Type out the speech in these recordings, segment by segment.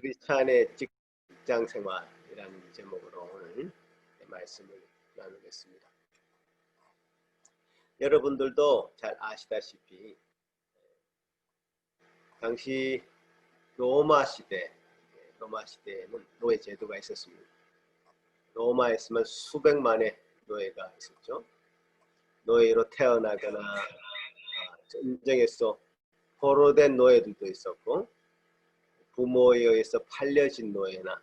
크리스찬의 직장 생활이라는 제목으로 오늘 말씀을 나누겠습니다. 여러분들도 잘 아시다시피 당시 로마 시대에는 노예 제도가 있었습니다. 로마에서만 수백만의 노예가 있었죠. 노예로 태어나거나 전쟁에서 포로된 노예들도 있었고, 부모에 의해서 팔려진 노예나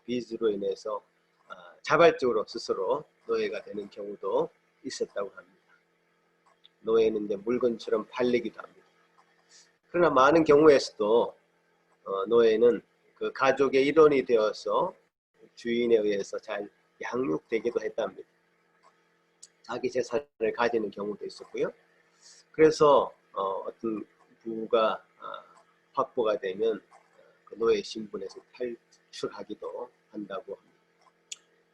빚으로 인해서 자발적으로 스스로 노예가 되는 경우도 있었다고 합니다. 노예는 이제 물건처럼 팔리기도 합니다. 그러나 많은 경우에서도 노예는 그 가족의 일원이 되어서 주인에 의해서 잘 양육되기도 했답니다. 자기 재산을 가지는 경우도 있었고요. 그래서 어떤 부가 확보가 되면 그 노예 신분에서 탈출하기도 한다고 합니다.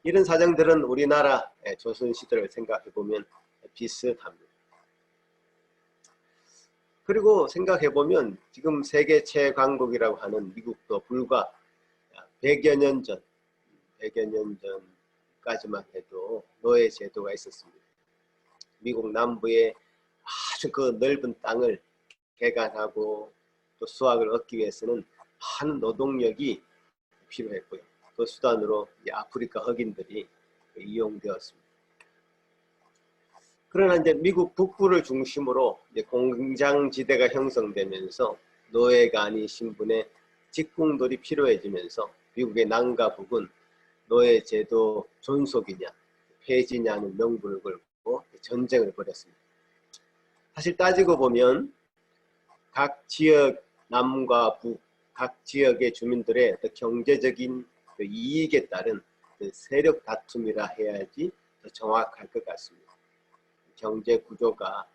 이런 사정들은 우리나라 조선시대를 생각해 보면 비슷합니다. 그리고 생각해 보면 지금 세계 최강국이라고 하는 미국도 불과 100여 년 전까지만 해도 노예 제도가 있었습니다. 미국 남부의 아주 그 넓은 땅을 개간하고 또 수확을 얻기 위해서는 많은 노동력이 필요했고요. 그 수단으로 아프리카 흑인들이 이용되었습니다. 그러나 이제 미국 북부를 중심으로 이제 공장지대가 형성되면서 노예가 아닌 신분의 직공들이 필요해지면서 미국의 남과 북은 노예 제도 존속이냐 폐지냐는 명분을 걸고 전쟁을 벌였습니다. 사실 따지고 보면 각 지역 남과 북, 각 지역의 주민들의 경제적인 이익에 따른 세력 다툼이라 해야지 더 정확할 것 같습니다. 경제 구조가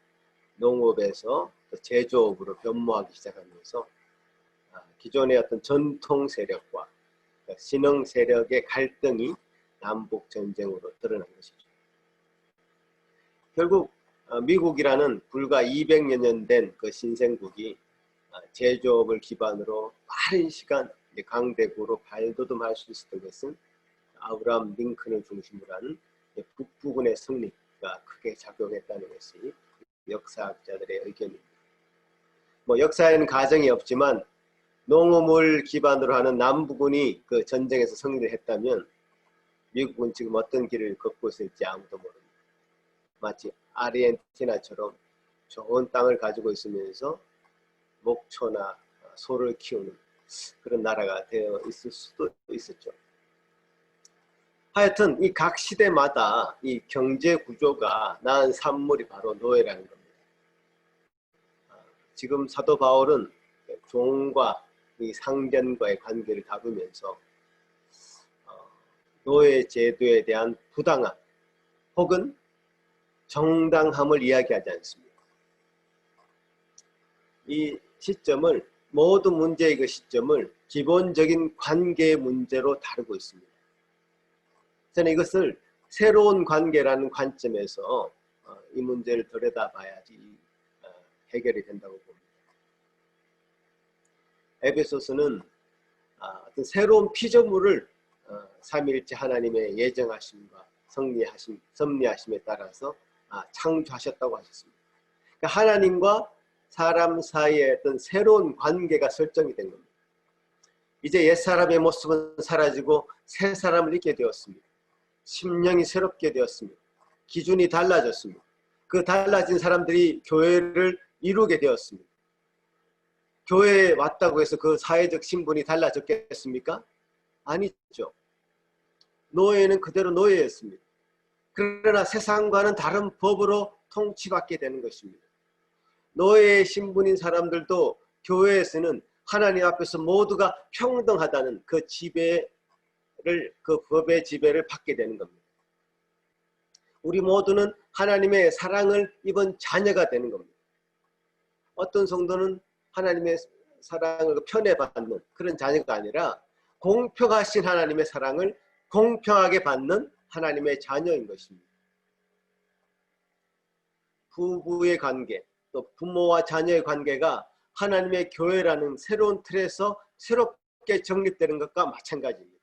농업에서 제조업으로 변모하기 시작하면서 기존의 어떤 전통 세력과 신흥 세력의 갈등이 남북 전쟁으로 드러난 것이죠. 결국 미국이라는 불과 200여 년 된 그 신생국이 제조업을 기반으로 빠른 시간 강대국으로 발돋움할 수 있었던 것은 아브라함 링컨을 중심으로 한 북부군의 승리가 크게 작용했다는 것이 역사학자들의 의견입니다. 역사에는 가정이 없지만 농업을 기반으로 하는 남부군이 그 전쟁에서 승리를 했다면 미국은 지금 어떤 길을 걷고 있을지 아무도 모릅니다. 마치 아르헨티나처럼 좋은 땅을 가지고 있으면서 목초나 소를 키우는 그런 나라가 되어 있을 수도 있었죠. 하여튼 이 각 시대마다 이 경제 구조가 낳은 산물이 바로 노예라는 겁니다. 지금 사도 바울은 종과 이 상전과의 관계를 다루면서 노예 제도에 대한 부당함 혹은 정당함을 이야기하지 않습니다. 이 시점을 모든 문제의 그 시점을 기본적인 관계의 문제로 다루고 있습니다. 저는 이것을 새로운 관계라는 관점에서 이 문제를 들여다봐야지 해결이 된다고 봅니다. 에베소서는 어떤 새로운 피조물을 삼위일체 하나님의 예정하심과 섭리하심에 따라서 창조하셨다고 하셨습니다. 그러니까 하나님과 사람 사이에 어떤 새로운 관계가 설정이 된 겁니다. 이제 옛사람의 모습은 사라지고 새 사람을 입게 되었습니다. 심령이 새롭게 되었습니다. 기준이 달라졌습니다. 그 달라진 사람들이 교회를 이루게 되었습니다. 교회에 왔다고 해서 그 사회적 신분이 달라졌겠습니까? 아니죠. 노예는 그대로 노예였습니다. 그러나 세상과는 다른 법으로 통치받게 되는 것입니다. 노예의 신분인 사람들도 교회에서는 하나님 앞에서 모두가 평등하다는 그 지배를, 그 법의 지배를 받게 되는 겁니다. 우리 모두는 하나님의 사랑을 입은 자녀가 되는 겁니다. 어떤 성도는 하나님의 사랑을 편애받는 그런 자녀가 아니라 공평하신 하나님의 사랑을 공평하게 받는 하나님의 자녀인 것입니다. 부부의 관계, 또 부모와 자녀의 관계가 하나님의 교회라는 새로운 틀에서 새롭게 어렵게 정립되는 것과 마찬가지입니다.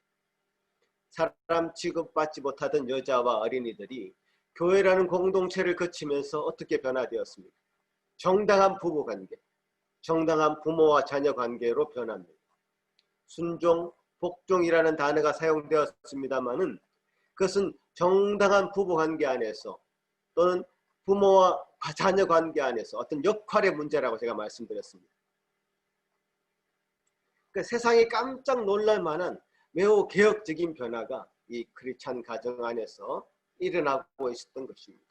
사람 취급받지 못하던 여자와 어린이들이 교회라는 공동체를 거치면서 어떻게 변화되었습니까? 정당한 부부관계, 정당한 부모와 자녀 관계로 변합니다. 순종, 복종이라는 단어가 사용되었습니다마는 그것은 정당한 부부관계 안에서 또는 부모와 자녀 관계 안에서 어떤 역할의 문제라고 제가 말씀드렸습니다. 그러니까 세상이 깜짝 놀랄 만한 매우 개혁적인 변화가 이 크리스찬 가정 안에서 일어나고 있었던 것입니다.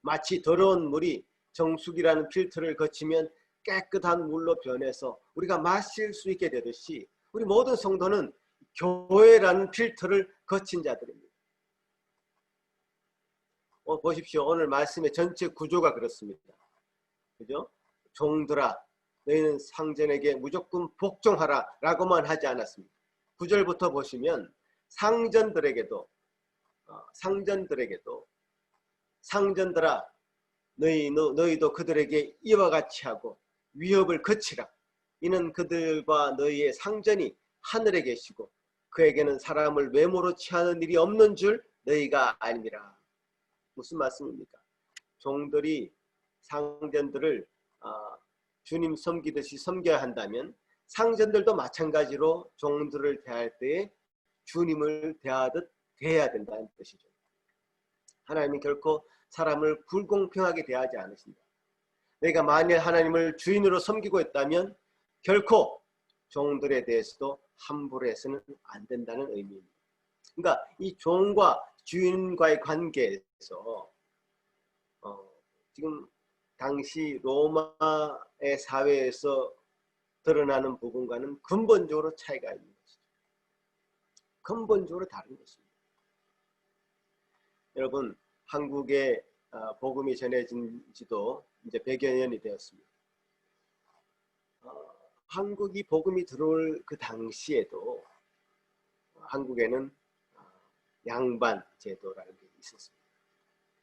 마치 더러운 물이 정수기라는 필터를 거치면 깨끗한 물로 변해서 우리가 마실 수 있게 되듯이 우리 모든 성도는 교회라는 필터를 거친 자들입니다. 보십시오. 오늘 말씀의 전체 구조가 그렇습니다. 그죠? 종들아, 너희는 상전에게 무조건 복종하라 라고만 하지 않았습니다. 9절부터 보시면 상전들에게도 상전들아 너희도 그들에게 이와 같이 하고 위협을 거치라. 이는 그들과 너희의 상전이 하늘에 계시고 그에게는 사람을 외모로 취하는 일이 없는 줄 너희가 아니라. 무슨 말씀입니까? 종들이 상전들을 주님 섬기듯이 섬겨야 한다면 상전들도 마찬가지로 종들을 대할 때에 주님을 대하듯 대해야 된다는 뜻이죠. 하나님이 결코 사람을 불공평하게 대하지 않으신다. 내가 만일 하나님을 주인으로 섬기고 있다면 결코 종들에 대해서도 함부로 해서는 안 된다는 의미입니다. 그러니까 이 종과 주인과의 관계에서 지금 당시 로마의 사회에서 드러나는 부분과는 근본적으로 차이가 있는 것이죠. 근본적으로 다른 것입니다. 여러분, 한국에 복음이 전해진 지도 이제 100여 년이 되었습니다. 한국이 복음이 들어올 그 당시에도 한국에는 양반 제도라는 게 있었습니다.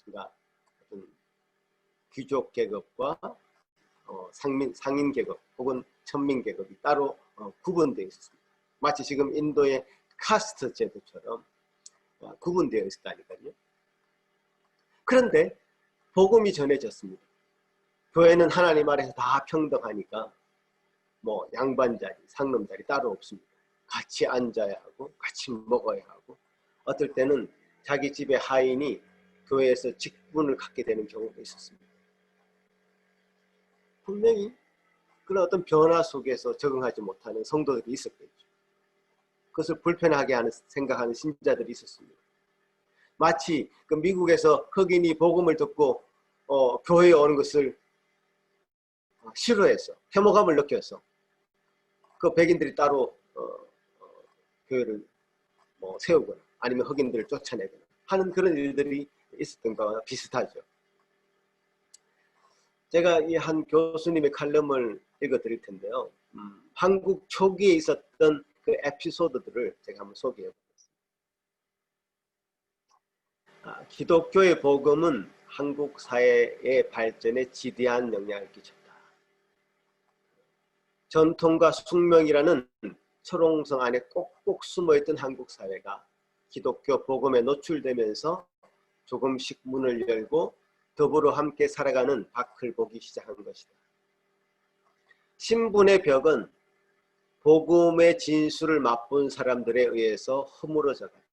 그러니까 어떤 귀족 계급과 상인 계급 혹은 천민 계급이 따로 구분되어 있었습니다. 마치 지금 인도의 카스트 제도처럼 구분되어 있었다니까요. 그런데 복음이 전해졌습니다. 교회는 하나님 아래서 다 평등하니까 뭐 양반 자리, 상놈 자리 따로 없습니다. 같이 앉아야 하고 같이 먹어야 하고 어떨 때는 자기 집의 하인이 교회에서 직분을 갖게 되는 경우도 있었습니다. 분명히 그런 어떤 변화 속에서 적응하지 못하는 성도들이 있었겠죠. 그것을 불편하게 생각하는 신자들이 있었습니다. 마치 그 미국에서 흑인이 복음을 듣고 교회에 오는 것을 싫어해서 혐오감을 느껴서 그 백인들이 따로 교회를 세우거나 아니면 흑인들을 쫓아내거나 하는 그런 일들이 있었던 것과 비슷하죠. 제가 이 한 교수님의 칼럼을 읽어 드릴 텐데요. 한국 초기에 있었던 그 에피소드들을 제가 한번 소개해 보겠습니다. 기독교의 복음은 한국 사회의 발전에 지대한 영향을 끼쳤다. 전통과 숙명이라는 철옹성 안에 꼭꼭 숨어있던 한국 사회가 기독교 복음에 노출되면서 조금씩 문을 열고 더불어 함께 살아가는 밖을 보기 시작한 것이다. 신분의 벽은 복음의 진수를 맛본 사람들에 의해서 허물어져 갔다.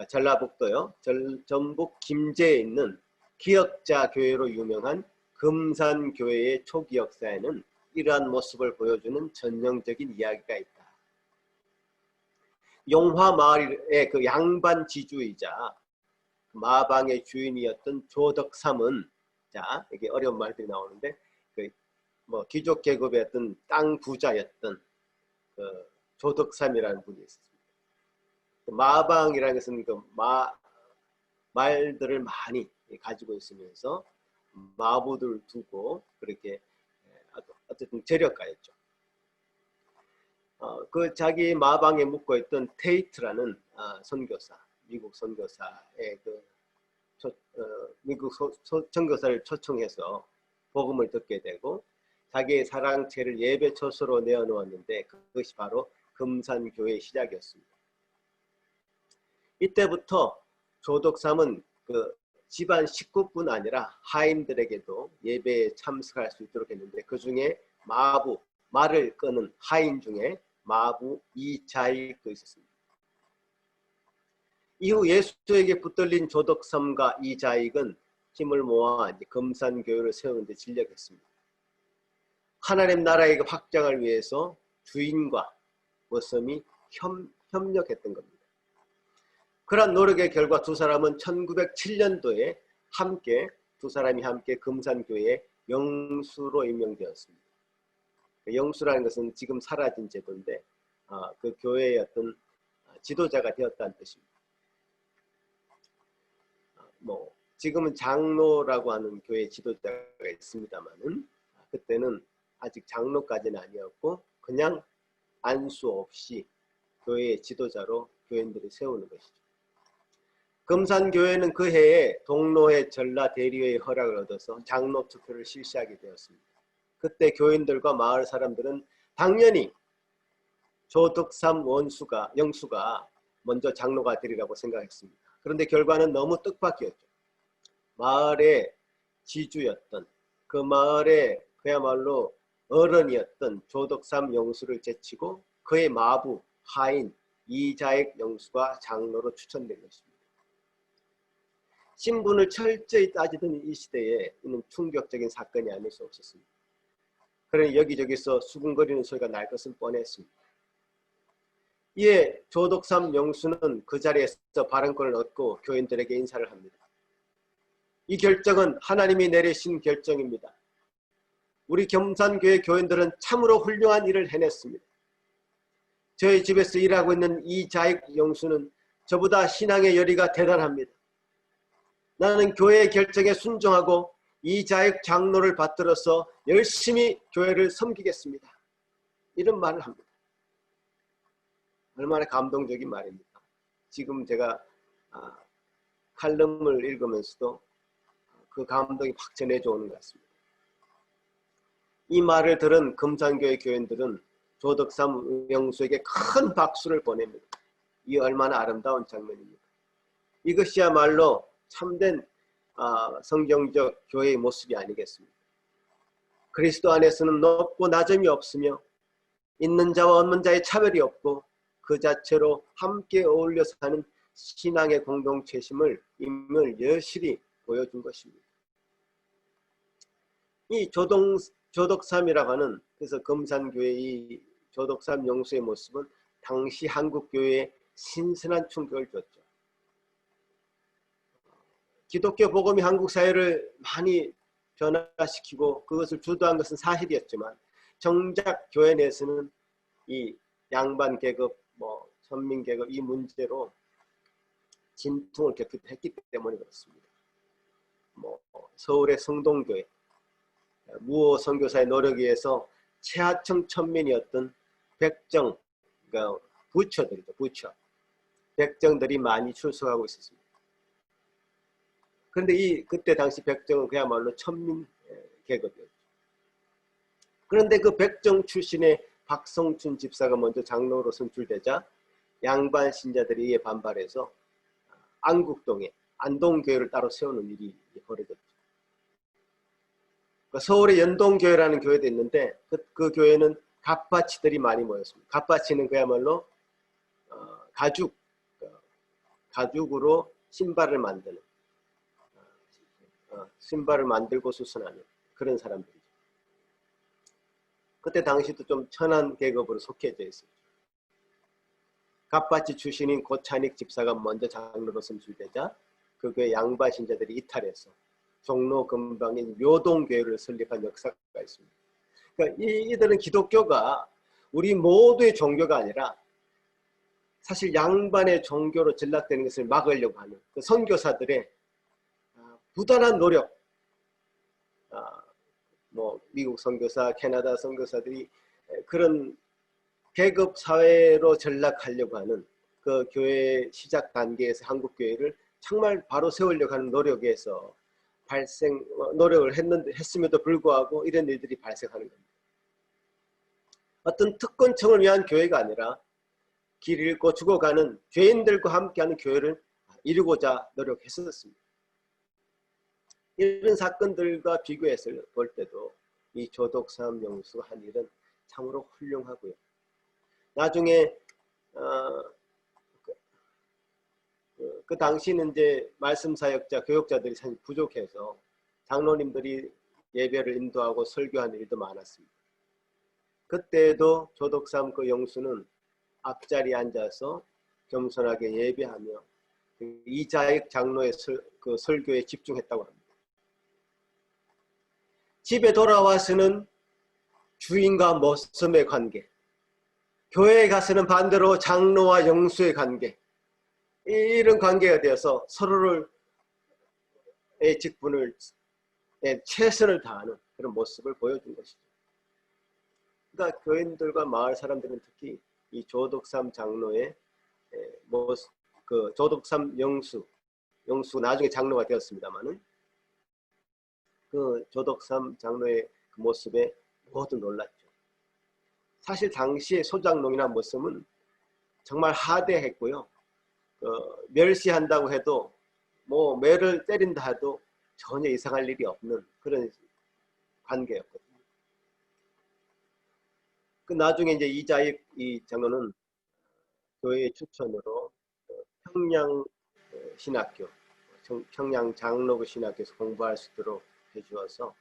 전라북도요. 전북 김제에 있는 기역자 교회로 유명한 금산교회의 초기 역사에는 이러한 모습을 보여주는 전형적인 이야기가 있다. 용화마을의 그 양반 지주이자 마방의 주인이었던 조덕삼은, 자, 이게 어려운 말들이 나오는데, 귀족 계급의 어떤 땅 부자였던 그 조덕삼이라는 분이 있었습니다. 마방이라는 것은 말들을 많이 가지고 있으면서 마부들 두고 그렇게 어쨌든 재력가였죠. 그 자기 마방에 묵고 있던 테이트라는 선교사, 미국 선교사의 미국 선교사를 초청해서 복음을 듣게 되고 자기의 사랑채를 예배 처소로 내어놓았는데 그것이 바로 금산교회의 시작이었습니다. 이때부터 조덕삼은 그 집안 식구뿐 아니라 하인들에게도 예배에 참석할 수 있도록 했는데, 그 중에 마부, 말을 끄는 하인 중에 마부 이자익도 있었습니다. 이후 예수에게 붙들린 조덕삼과 이자익은 힘을 모아 금산교회를 세우는 데 진력했습니다. 하나님 나라의 확장을 위해서 주인과 머슴이 협력했던 겁니다. 그런 노력의 결과 두 사람은 1907년도에 두 사람이 함께 금산교회의 영수로 임명되었습니다. 영수라는 것은 지금 사라진 제도인데 그 교회의 어떤 지도자가 되었다는 뜻입니다. 지금은 장로라고 하는 교회 지도자가 있습니다만은 그때는 아직 장로까지는 아니었고 그냥 안수 없이 교회의 지도자로 교인들을 세우는 것이죠. 금산교회는 그 해에 동로회 전라 대리회의 허락을 얻어서 장로 투표를 실시하게 되었습니다. 그때 교인들과 마을 사람들은 당연히 조덕삼 영수가 먼저 장로가 되리라고 생각했습니다. 그런데 결과는 너무 뜻밖이었죠. 마을의 지주였던, 그 마을의 그야말로 어른이었던 조덕삼 영수를 제치고 그의 마부 하인 이자익 영수가 장로로 추천된 것입니다. 신분을 철저히 따지던 이 시대에 이는 충격적인 사건이 아닐 수 없었습니다. 그러니 여기저기서 수군거리는 소리가 날 것은 뻔했습니다. 이에 조덕삼 영수는 그 자리에서 발언권을 얻고 교인들에게 인사를 합니다. 이 결정은 하나님이 내리신 결정입니다. 우리 금산교회 교인들은 참으로 훌륭한 일을 해냈습니다. 저희 집에서 일하고 있는 이자익 영수는 저보다 신앙의 열의가 대단합니다. 나는 교회의 결정에 순종하고 이자익 장로를 받들어서 열심히 교회를 섬기겠습니다. 이런 말을 합니다. 얼마나 감동적인 말입니까? 지금 제가 칼럼을 읽으면서도 그 감동이 확 전해져 오는 것 같습니다. 이 말을 들은 금산교회 교인들은 조덕삼 영수에게 큰 박수를 보냅니다. 이 얼마나 아름다운 장면입니까? 이것이야말로 참된 성경적 교회의 모습이 아니겠습니까? 그리스도 안에서는 높고 낮음이 없으며 있는 자와 없는 자의 차별이 없고 그 자체로 함께 어울려 사는 신앙의 공동체심을 임을 여실히 보여준 것입니다. 이 조덕삼이라고 하는, 그래서 금산교회의 조덕삼 영수의 모습은 당시 한국교회에 신선한 충격을 줬죠. 기독교 복음이 한국 사회를 많이 변화시키고 그것을 주도한 것은 사실이었지만 정작 교회 내에서는 이 양반 계급, 선민 계급 이 문제로 진통을 겪기도 했기 때문에 그렇습니다. 서울의 성동교회 무호 선교사의 노력에 의해서 최하층 천민이었던 백정, 그러니까 부처들이죠. 백정들이 많이 출석하고 있었습니다. 그런데 그때 당시 백정은 그야말로 천민 계급이었죠. 그런데 그 백정 출신의 박성춘 집사가 먼저 장로로 선출되자 양반 신자들이 이에 반발해서 안국동에 안동교회를 따로 세우는 일이 벌어졌죠. 서울의 연동교회라는 교회도 있는데 그 교회는 갑바치들이 많이 모였습니다. 갑바치는 그야말로 가죽으로 신발을 만드는, 신발을 만들고 수선하는 그런 사람들이죠. 그때 당시도 좀 천한 계급으로 속해져 있었죠. 갑바치 출신인 고찬익 집사가 먼저 장로로 선출되자 그 교회 양반 신자들이 이탈해서 종로 근방인 묘동교회를 설립한 역사가 있습니다. 그러니까 이들은 기독교가 우리 모두의 종교가 아니라 사실 양반의 종교로 전락되는 것을 막으려고 하는 그 선교사들의 부단한 노력, 미국 선교사, 캐나다 선교사들이 그런 계급 사회로 전락하려고 하는 그 교회 시작 단계에서 한국 교회를 정말 바로 세우려고 하는 노력에서 노력을 했음에도 불구하고 이런 일들이 발생하는 겁니다. 어떤 특권층을 위한 교회가 아니라 길 잃고 죽어가는 죄인들과 함께하는 교회를 이루고자 노력했었습니다. 이런 사건들과 비교해서 볼 때도 이 조덕삼 영수가 한 일은 참으로 훌륭하고요. 나중에 그 당시는 이제 말씀 사역자, 교역자들이 사실 부족해서 장로님들이 예배를 인도하고 설교하는 일도 많았습니다. 그때도 조덕삼 그 영수는 앞자리에 앉아서 겸손하게 예배하며 이자익 장로의 그 설교에 집중했다고 합니다. 집에 돌아와서는 주인과 모섬의 관계, 교회에 가서는 반대로 장로와 영수의 관계, 이런 관계가 되어서 서로의 직분을 최선을 다하는 그런 모습을 보여준 것이죠. 그러니까 교인들과 마을 사람들은 특히 이 조덕삼 장로의 그 조덕삼 영수 나중에 장로가 되었습니다만은 그 조덕삼 장로의 그 모습에 모두 놀랐죠. 사실 당시의 소장농이나 모습은 정말 하대했고요. 멸시한다고 해도 뭐 매를 때린다 해도 전혀 이상할 일이 없는 그런 관계였거든요. 그 나중에 이제 이자익 이 장로는 교회의 추천으로 평양 신학교, 평양 장로부 신학교에서 공부할 수 있도록 해주어서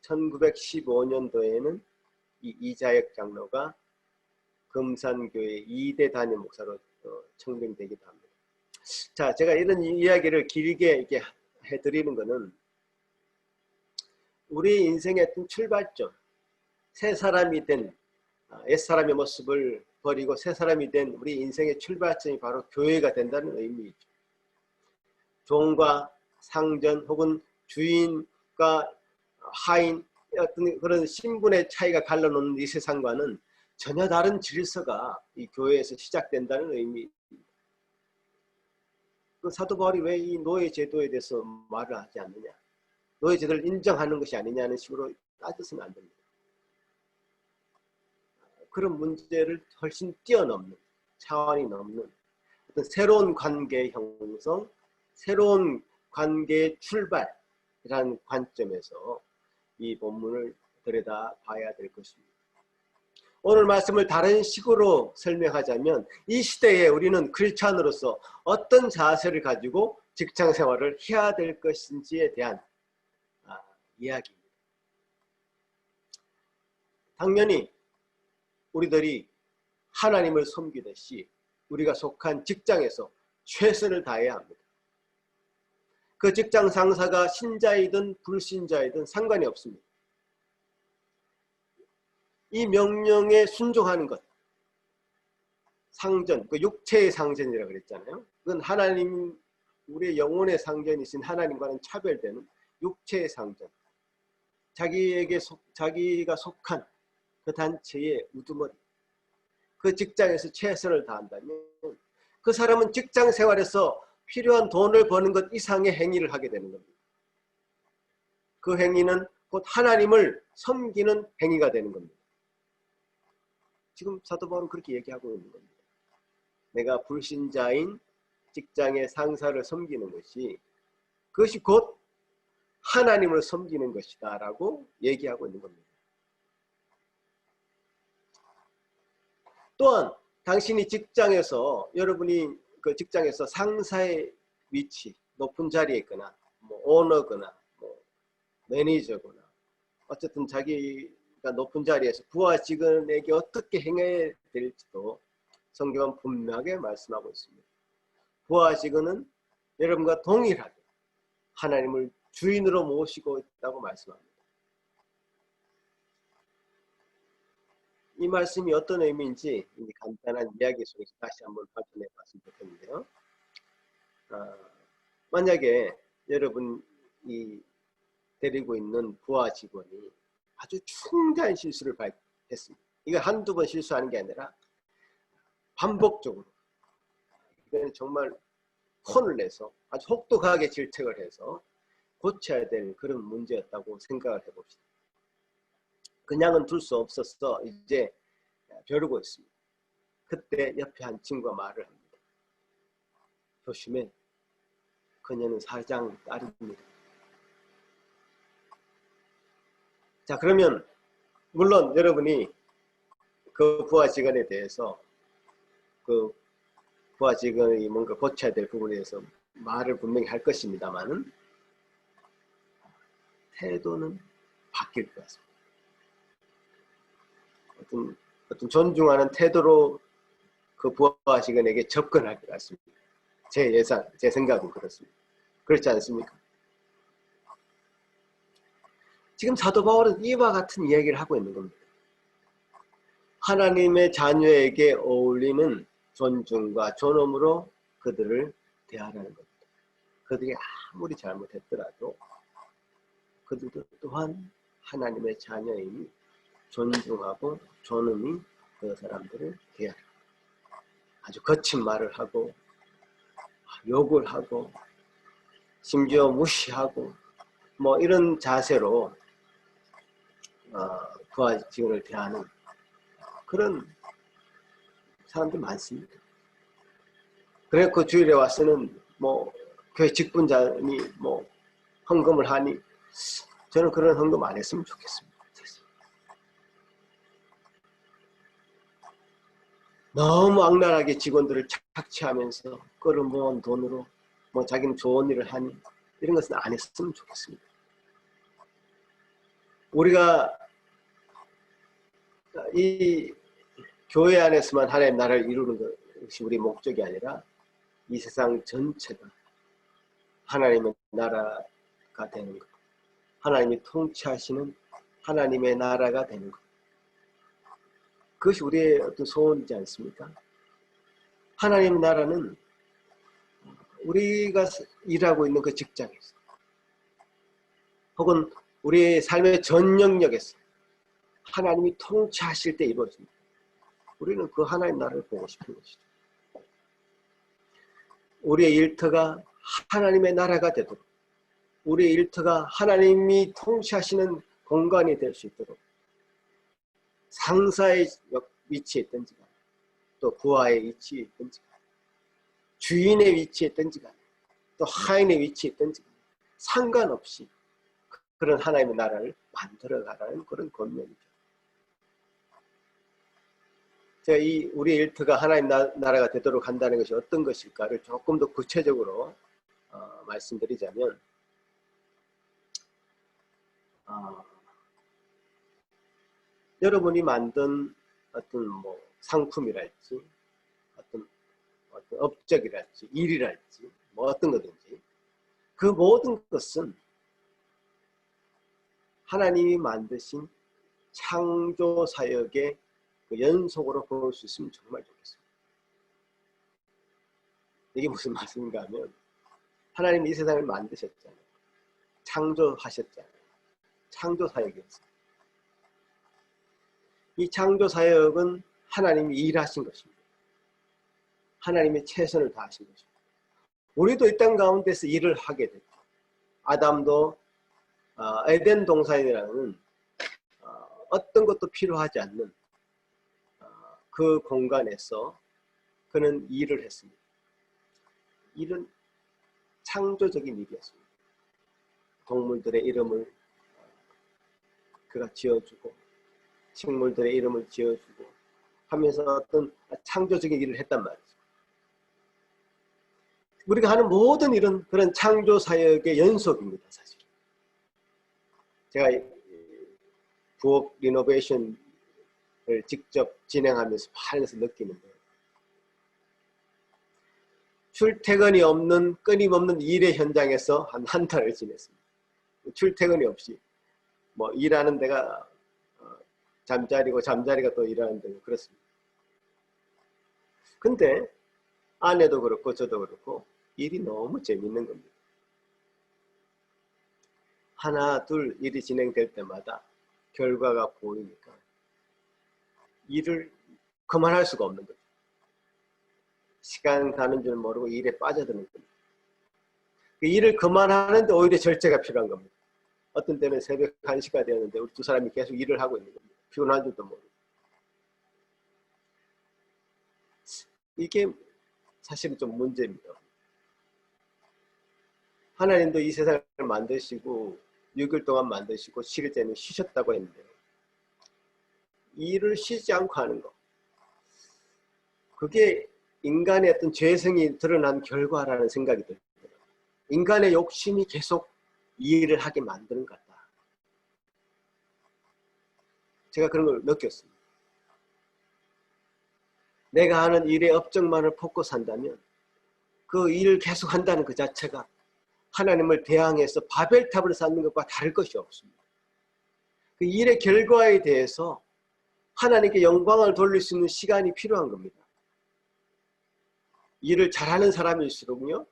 1915년도에는 이 이자익 장로가 금산교회 2대 담임 목사로 청명되기도 합니다. 자, 제가 이런 이야기를 길게 이렇게 해드리는 것은 우리 인생의 어떤 출발점, 새 사람이 된 옛사람의 모습을 버리고 새 사람이 된 우리 인생의 출발점이 바로 교회가 된다는 의미이죠. 종과 상전 혹은 주인과 하인 어떤 그런 신분의 차이가 갈라놓는 이 세상과는 전혀 다른 질서가 이 교회에서 시작된다는 의미입니다. 그 사도 바울이 왜 이 노예 제도에 대해서 말을 하지 않느냐, 노예 제도를 인정하는 것이 아니냐는 식으로 따져서는 안 됩니다. 그런 문제를 훨씬 뛰어넘는, 차원이 넘는 어떤 새로운 관계의 형성, 새로운 관계의 출발이라는 관점에서 이 본문을 들여다봐야 될 것입니다. 오늘 말씀을 다른 식으로 설명하자면 이 시대에 우리는 크리스찬으로서 어떤 자세를 가지고 직장 생활을 해야 될 것인지에 대한 이야기입니다. 당연히 우리들이 하나님을 섬기듯이 우리가 속한 직장에서 최선을 다해야 합니다. 그 직장 상사가 신자이든 불신자이든 상관이 없습니다. 이 명령에 순종하는 것, 상전, 그 육체의 상전이라고 그랬잖아요. 그건 하나님, 우리의 영혼의 상전이신 하나님과는 차별되는 육체의 상전. 자기가 속한 그 단체의 우두머리, 그 직장에서 최선을 다한다면 그 사람은 직장 생활에서 필요한 돈을 버는 것 이상의 행위를 하게 되는 겁니다. 그 행위는 곧 하나님을 섬기는 행위가 되는 겁니다. 지금 사도 바울은 그렇게 얘기하고 있는 겁니다. 내가 불신자인 직장의 상사를 섬기는 것이 그것이 곧 하나님을 섬기는 것이다 라고 얘기하고 있는 겁니다. 또한 당신이 직장에서, 여러분이 그 직장에서 상사의 위치, 높은 자리에 있거나 뭐 오너거나 뭐 매니저거나 어쨌든 자기가 높은 자리에서 부하 직원에게 어떻게 행해야 될지도 성경은 분명하게 말씀하고 있습니다. 부하 직원은 여러분과 동일하게 하나님을 주인으로 모시고 있다고 말씀합니다. 이 말씀이 어떤 의미인지 간단한 이야기 속에서 다시 한번 확인해 봤으면 좋겠는데요. 만약에 여러분이 데리고 있는 부하 직원이 아주 중대한 실수를 했습니다. 이거 한두 번 실수하는 게 아니라 반복적으로, 이건 정말 혼을 내서 아주 혹독하게 질책을 해서 고쳐야 될 그런 문제였다고 생각을 해봅시다. 그냥은 둘 수 없어서 이제 벼르고 있습니다. 그때 옆에 한 친구가 말을 합니다. 조심해. 그녀는 사장 딸입니다. 자, 그러면 물론 여러분이 그 부하 직원에 대해서 그 부하 직원이 뭔가 고쳐야 될 부분에 대해서 말을 분명히 할 것입니다만은 태도는 바뀔 것 같습니다. 어떤 존중하는 태도로 그 부하 직원에게 접근할 것 같습니다. 제 생각은 그렇습니다. 그렇지 않습니까? 지금 사도 바울은 이와 같은 이야기를 하고 있는 겁니다. 하나님의 자녀에게 어울리는 존중과 존엄으로 그들을 대하라는 겁니다. 그들이 아무리 잘못했더라도 그들도 또한 하나님의 자녀이니 존중하고 존엄히 그 사람들을 대하라. 아주 거친 말을 하고 욕을 하고 심지어 무시하고 뭐 이런 자세로 부하 직원을 대하는 그런 사람들이 많습니다. 그래서 그 주일에 와서는 뭐 교회 직분자니 뭐 헌금을 하니 저는 그런 헌금 안 했으면 좋겠습니다. 너무 악랄하게 직원들을 착취하면서 끌어모은 돈으로 뭐 자기는 좋은 일을 하니 이런 것은 안 했으면 좋겠습니다. 우리가 이 교회 안에서만 하나님 나라를 이루는 것이 우리 목적이 아니라 이 세상 전체가 하나님의 나라가 되는 것, 하나님이 통치하시는 하나님의 나라가 되는 것, 그것이 우리의 어떤 소원이지 않습니까? 하나님의 나라는 우리가 일하고 있는 그 직장에서 혹은 우리의 삶의 전 영역에서 하나님이 통치하실 때 이루어집니다. 우리는 그 하나님 나라를 보고 싶은 것이죠. 우리의 일터가 하나님의 나라가 되도록, 우리의 일터가 하나님이 통치하시는 공간이 될 수 있도록 상사의 위치에 있든지 또 부하의 위치에 있든지 주인의 위치에 있든지 또 하인의 위치에 있든지 상관없이 그런 하나님의 나라를 만들어가라는 그런 권면이죠. 제가 우리의 일터가 하나님 나라가 되도록 한다는 것이 어떤 것일까를 조금 더 구체적으로 말씀드리자면 여러분이 만든 어떤 뭐 상품이랄지 어떤 업적이랄지 일이랄지 뭐 어떤 거든지 그 모든 것은 하나님이 만드신 창조 사역의 그 연속으로 볼 수 있으면 정말 좋겠습니다. 이게 무슨 말씀인가 하면 하나님이 이 세상을 만드셨잖아요. 창조하셨잖아요. 창조 사역이었어요. 이 창조 사역은 하나님이 일하신 것입니다. 하나님이 최선을 다하신 것입니다. 우리도 이 땅 가운데서 일을 하게 됐고 아담도 에덴 동산이라는 어떤 것도 필요하지 않는 그 공간에서 그는 일을 했습니다. 일은 창조적인 일이었습니다. 동물들의 이름을 그가 지어주고 식물들의 이름을 지어주고 하면서 어떤 창조적인 일을 했단 말이죠. 우리가 하는 모든 일은 그런 창조 사역의 연속입니다. 사실 제가 부엌 리노베이션을 직접 진행하면서 하면서 느끼는데 출퇴근이 없는 끊임없는 일의 현장에서 한 달을 지냈습니다. 출퇴근이 없이 뭐 일하는 데가 잠자리고 잠자리가 또 일하는 데고 그렇습니다. 근데 아내도 그렇고 저도 그렇고 일이 너무 재밌는 겁니다. 하나 둘 일이 진행될 때마다 결과가 보이니까 일을 그만할 수가 없는 거죠. 시간 가는 줄 모르고 일에 빠져드는 겁니다. 그 일을 그만하는데 오히려 절제가 필요한 겁니다. 어떤 때는 새벽 1시가 되었는데 우리 두 사람이 계속 일을 하고 있는 겁니다. 피곤한 줄도 모르고. 이게 사실은 좀 문제입니다. 하나님도 이 세상을 만드시고 6일 동안 만드시고 7일째는 쉬셨다고 했는데 일을 쉬지 않고 하는 것, 그게 인간의 어떤 죄성이 드러난 결과라는 생각이 듭니다. 인간의 욕심이 계속 이 일을 하게 만드는 것 같다. 제가 그런 걸 느꼈습니다. 내가 하는 일의 업적만을 벗고 산다면 그 일을 계속 한다는 그 자체가 하나님을 대항해서 바벨탑을 쌓는 것과 다를 것이 없습니다. 그 일의 결과에 대해서 하나님께 영광을 돌릴 수 있는 시간이 필요한 겁니다. 일을 잘하는 사람일수록요,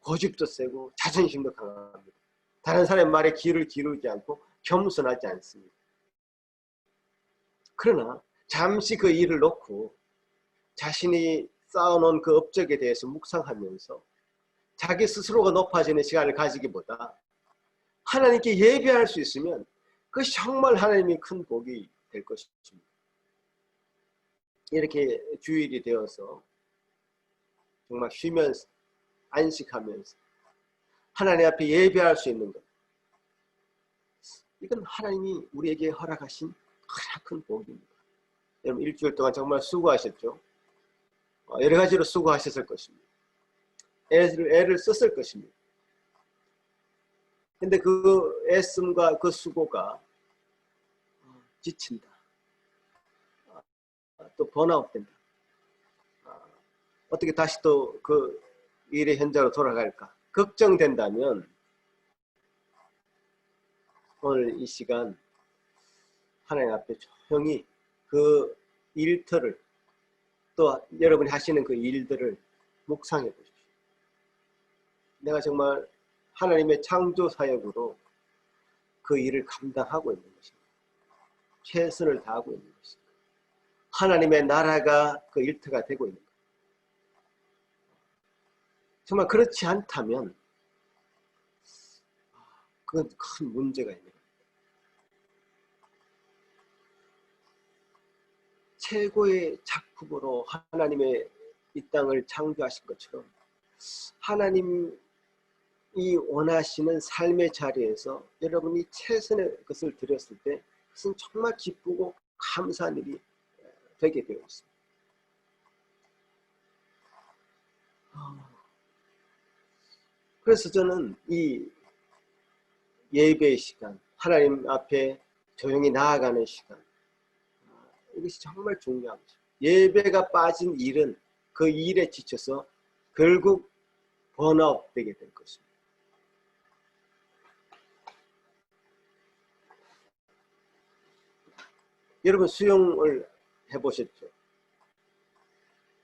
고집도 세고 자존심도 강합니다. 다른 사람의 말에 귀를 기울이지 않고 겸손하지 않습니다. 그러나 잠시 그 일을 놓고 자신이 쌓아놓은 그 업적에 대해서 묵상하면서 자기 스스로가 높아지는 시간을 가지기보다 하나님께 예배할 수 있으면 그것이 정말 하나님이 큰 복이 될 것입니다. 이렇게 주일이 되어서 정말 쉬면서 안식하면서 하나님 앞에 예배할 수 있는 것, 이건 하나님이 우리에게 허락하신 가장 큰 복입니다. 여러분 일주일 동안 정말 수고하셨죠? 여러 가지로 수고하셨을 것입니다. 애를 썼을 것입니다. 근데 그 애씀과 그 수고가 지친다, 또 번아웃 된다, 어떻게 다시 또 그 일의 현장으로 돌아갈까 걱정된다면 오늘 이 시간 하나님 앞에 조용히 그 일터를, 또 여러분이 하시는 그 일들을 묵상해 보십시오. 내가 정말 하나님의 창조 사역으로 그 일을 감당하고 있는 것입니다. 최선을 다하고 있는 것입니다. 하나님의 나라가 그 일터가 되고 있는 것입니다. 정말 그렇지 않다면 그건 큰 문제가 있는 겁니다. 최고의 작품으로 하나님의 이 땅을 창조하신 것처럼 하나님이 원하시는 삶의 자리에서 여러분이 최선의 것을 드렸을 때 그것은 정말 기쁘고 감사한 일이 되게 되어 있습니다. 그래서 저는 이 예배의 시간, 하나님 앞에 조용히 나아가는 시간, 이것이 정말 중요한 거죠. 예배가 빠진 일은 그 일에 지쳐서 결국 번아웃 되게 될 것입니다. 여러분 수영을 해보셨죠?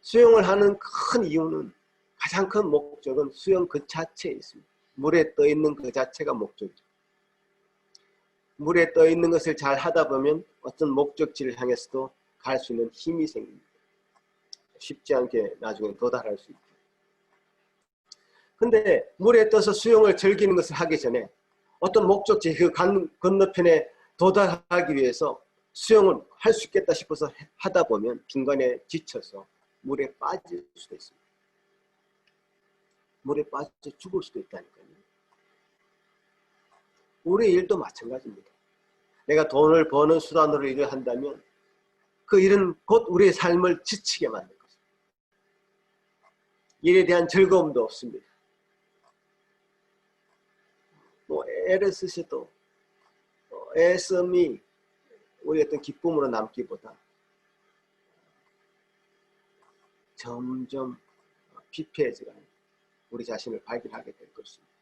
수영을 하는 큰 이유는, 가장 큰 목적은 수영 그 자체에 있습니다. 물에 떠 있는 그 자체가 목적이죠. 물에 떠 있는 것을 잘 하다 보면 어떤 목적지를 향해서도 갈 수 있는 힘이 생깁니다. 쉽지 않게 나중에 도달할 수 있죠. 근데 물에 떠서 수영을 즐기는 것을 하기 전에 어떤 목적지 그 건너편에 도달하기 위해서 수영을 할 수 있겠다 싶어서 하다 보면 중간에 지쳐서 물에 빠질 수도 있습니다. 물에 빠져 죽을 수도 있다니까요. 우리 일도 마찬가지입니다. 내가 돈을 버는 수단으로 일을 한다면 그 일은 곧 우리의 삶을 지치게 만들 것입니다. 일에 대한 즐거움도 없습니다. 애를 쓰셔도 애씀이 우리 어떤 기쁨으로 남기보다 점점 피폐해져가는 우리 자신을 발견하게 될 것입니다.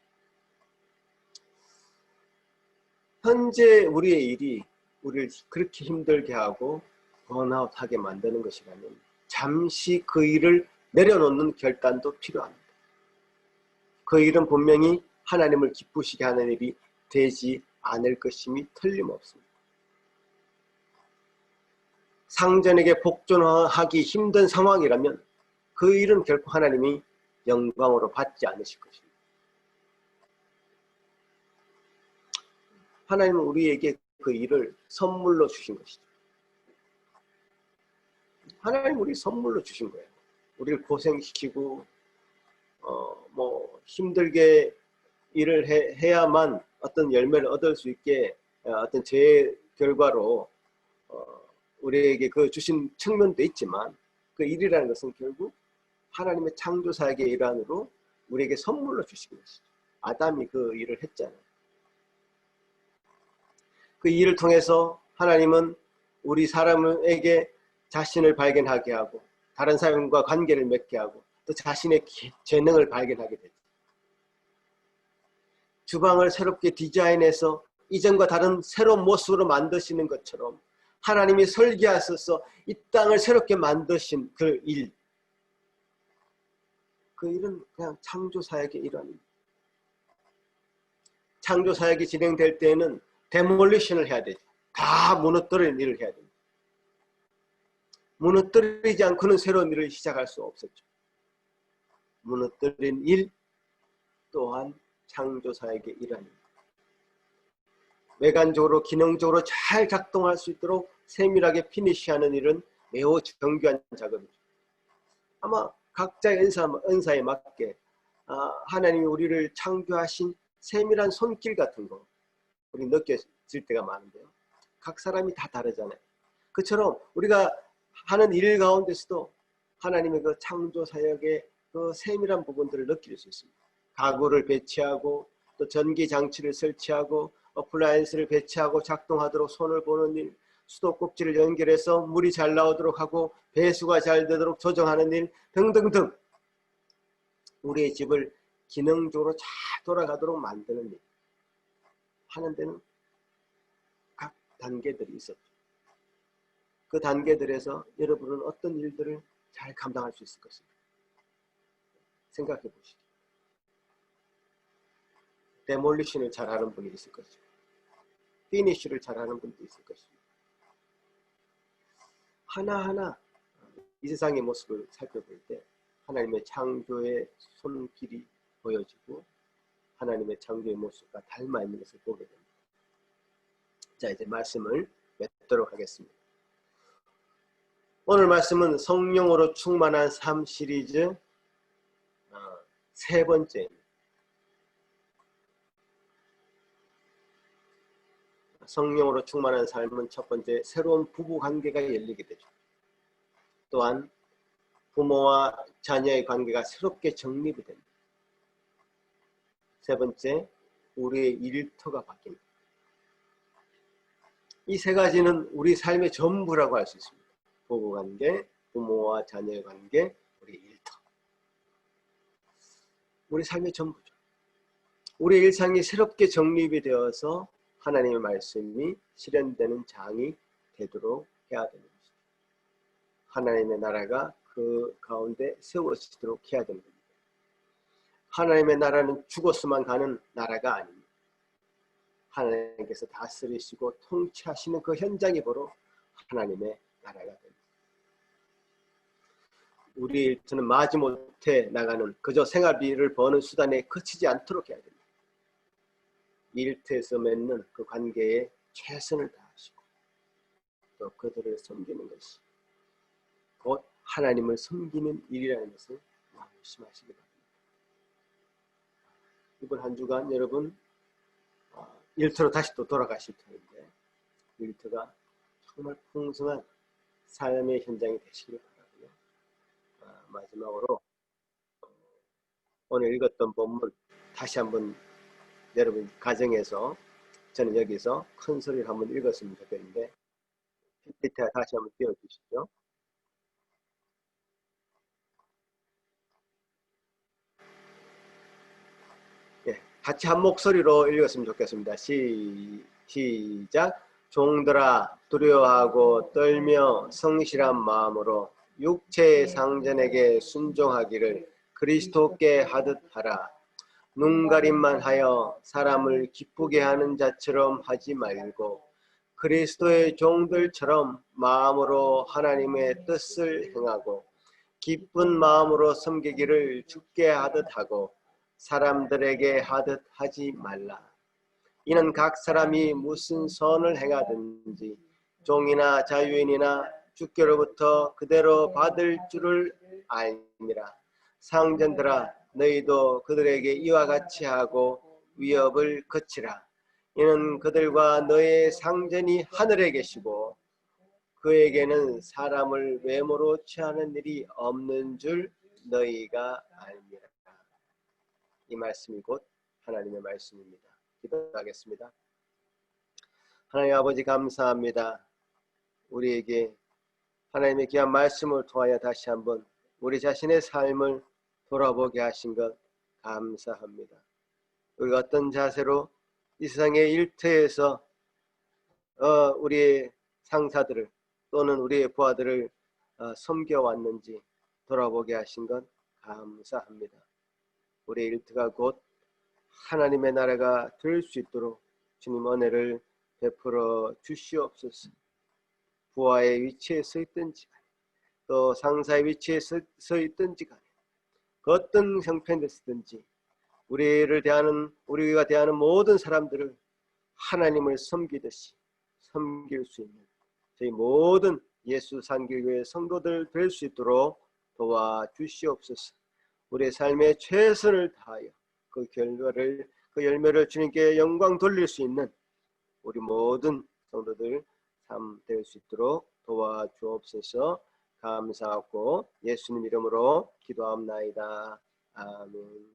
현재 우리의 일이 우리를 그렇게 힘들게 하고 번아웃하게 만드는 것이라면 잠시 그 일을 내려놓는 결단도 필요합니다. 그 일은 분명히 하나님을 기쁘시게 하는 일이 되지 않을 것임이 틀림없습니다. 상전에게 복종하기 힘든 상황이라면 그 일은 결코 하나님이 영광으로 받지 않으실 것입니다. 하나님은 우리에게 그 일을 선물로 주신 것이죠. 하나님 우리 선물로 주신 거예요. 우리를 고생시키고 뭐 힘들게 일을 해야만 어떤 열매를 얻을 수 있게 어떤 죄의 결과로 우리에게 그 주신 측면도 있지만 그 일이라는 것은 결국 하나님의 창조사역의 일환으로 우리에게 선물로 주신 것이죠. 아담이 그 일을 했잖아요. 그 일을 통해서 하나님은 우리 사람에게 자신을 발견하게 하고 다른 사람과 관계를 맺게 하고 또 자신의 재능을 발견하게 되죠. 주방을 새롭게 디자인해서 이전과 다른 새로운 모습으로 만드시는 것처럼 하나님이 설계하셔서 이 땅을 새롭게 만드신 그 일, 그 일은 그냥 창조사역의 일환입니다. 창조사역이 진행될 때에는 데몰리션을 해야 되죠. 다 무너뜨리는 일을 해야 됩니다. 무너뜨리지 않고는 새로운 일을 시작할 수 없었죠. 무너뜨린 일 또한 창조사역의 일환입니다. 외관적으로 기능적으로 잘 작동할 수 있도록 세밀하게 피니시하는 일은 매우 정교한 작업이죠. 아마 각자의 은사에 맞게 하나님이 우리를 창조하신 세밀한 손길 같은 거 우리 느껴질 때가 많은데요. 각 사람이 다 다르잖아요. 그처럼 우리가 하는 일 가운데서도 하나님의 그 창조사역의 그 세밀한 부분들을 느낄 수 있습니다. 가구를 배치하고 또 전기 장치를 설치하고 어플라이언스를 배치하고 작동하도록 손을 보는 일, 수도꼭지를 연결해서 물이 잘 나오도록 하고 배수가 잘 되도록 조정하는 일 등등등 우리의 집을 기능적으로 잘 돌아가도록 만드는 일 하는 데는 각 단계들이 있었죠. 그 단계들에서 여러분은 어떤 일들을 잘 감당할 수 있을 것입니다. 생각해 보시죠. 데몰리션을 잘하는 분이 있을 것입니다. 피니쉬를 잘하는 분도 있을 것입니다. 하나하나 이 세상의 모습을 살펴볼 때 하나님의 창조의 손길이 보여지고 하나님의 창조의 모습과 닮아 있는 것을 보게 됩니다. 자, 이제 말씀을 맺도록 하겠습니다. 오늘 말씀은 성령으로 충만한 삶 시리즈 세 번째입니다. 성령으로 충만한 삶은 첫 번째 새로운 부부 관계가 열리게 되죠. 또한 부모와 자녀의 관계가 새롭게 정립이 됩니다. 세 번째, 우리의 일터가 바뀝니다. 이 세 가지는 우리 삶의 전부라고 할 수 있습니다. 부부관계, 부모와 자녀의 관계, 우리 일터. 우리 삶의 전부죠. 우리 일상이 새롭게 정립이 되어서 하나님의 말씀이 실현되는 장이 되도록 해야 되는 것입니다. 하나님의 나라가 그 가운데 세워지도록 해야 되는 겁니다. 하나님의 나라는 죽어서만 가는 나라가 아닙니다. 하나님께서 다스리시고 통치하시는 그 현장이 바로 하나님의 나라가 됩니다. 우리 일터는 마지못해 나가는 그저 생활비를 버는 수단에 그치지 않도록 해야 됩니다. 일터에서 맺는 그 관계에 최선을 다하시고 또 그들을 섬기는 것이 곧 하나님을 섬기는 일이라는 것을 명심하시기 바랍니다. 이번 한 주간 여러분 일터로 다시 또 돌아가실 터인데 일터가 정말 풍성한 삶의 현장이 되시길 바라고요. 마지막으로 오늘 읽었던 본문 다시 한번 여러분 가정에서 저는 여기서 큰 소리를 한번 읽었으면 좋겠는데 PPT 다시 한번 띄워주시죠. 예, 같이 한 목소리로 읽었으면 좋겠습니다. 시작. 종들아 두려워하고 떨며 성실한 마음으로 육체의 상전에게 순종하기를 그리스도께 하듯 하라. 눈가림만 하여 사람을 기쁘게 하는 자처럼 하지 말고 그리스도의 종들처럼 마음으로 하나님의 뜻을 행하고 기쁜 마음으로 섬기기를 주께 하듯 하고 사람들에게 하듯 하지 말라. 이는 각 사람이 무슨 선을 행하든지 종이나 자유인이나 주께로부터 그대로 받을 줄을 알미라. 상전들아 너희도 그들에게 이와 같이 하고 위협을 거치라. 이는 그들과 너의 상전이 하늘에 계시고 그에게는 사람을 외모로 취하는 일이 없는 줄 너희가 알미라. 이 말씀이 곧 하나님의 말씀입니다. 기도하겠습니다. 하나님 아버지 감사합니다. 우리에게 하나님의 귀한 말씀을 통하여 다시 한번 우리 자신의 삶을 돌아보게 하신 것 감사합니다. 우리가 어떤 자세로 이 세상의 일터에서 우리의 상사들을 또는 우리의 부하들을 섬겨왔는지 돌아보게 하신 것 감사합니다. 우리의 일터가 곧 하나님의 나라가 될 수 있도록 주님 은혜를 베풀어 주시옵소서. 부하의 위치에 서 있든지 또 상사의 위치에 서 있든지 간에 그 어떤 형편이든지 우리가 대하는 모든 사람들을 하나님을 섬기듯이 섬길 수 있는 저희 모든 예수 산길교회 성도들 될 수 있도록 도와주시옵소서. 우리의 삶에 최선을 다하여 그 열매를 주님께 영광 돌릴 수 있는 우리 모든 성도들 삶 될 수 있도록 도와주옵소서. 감사하고 예수님 이름으로 기도합나이다. 아멘.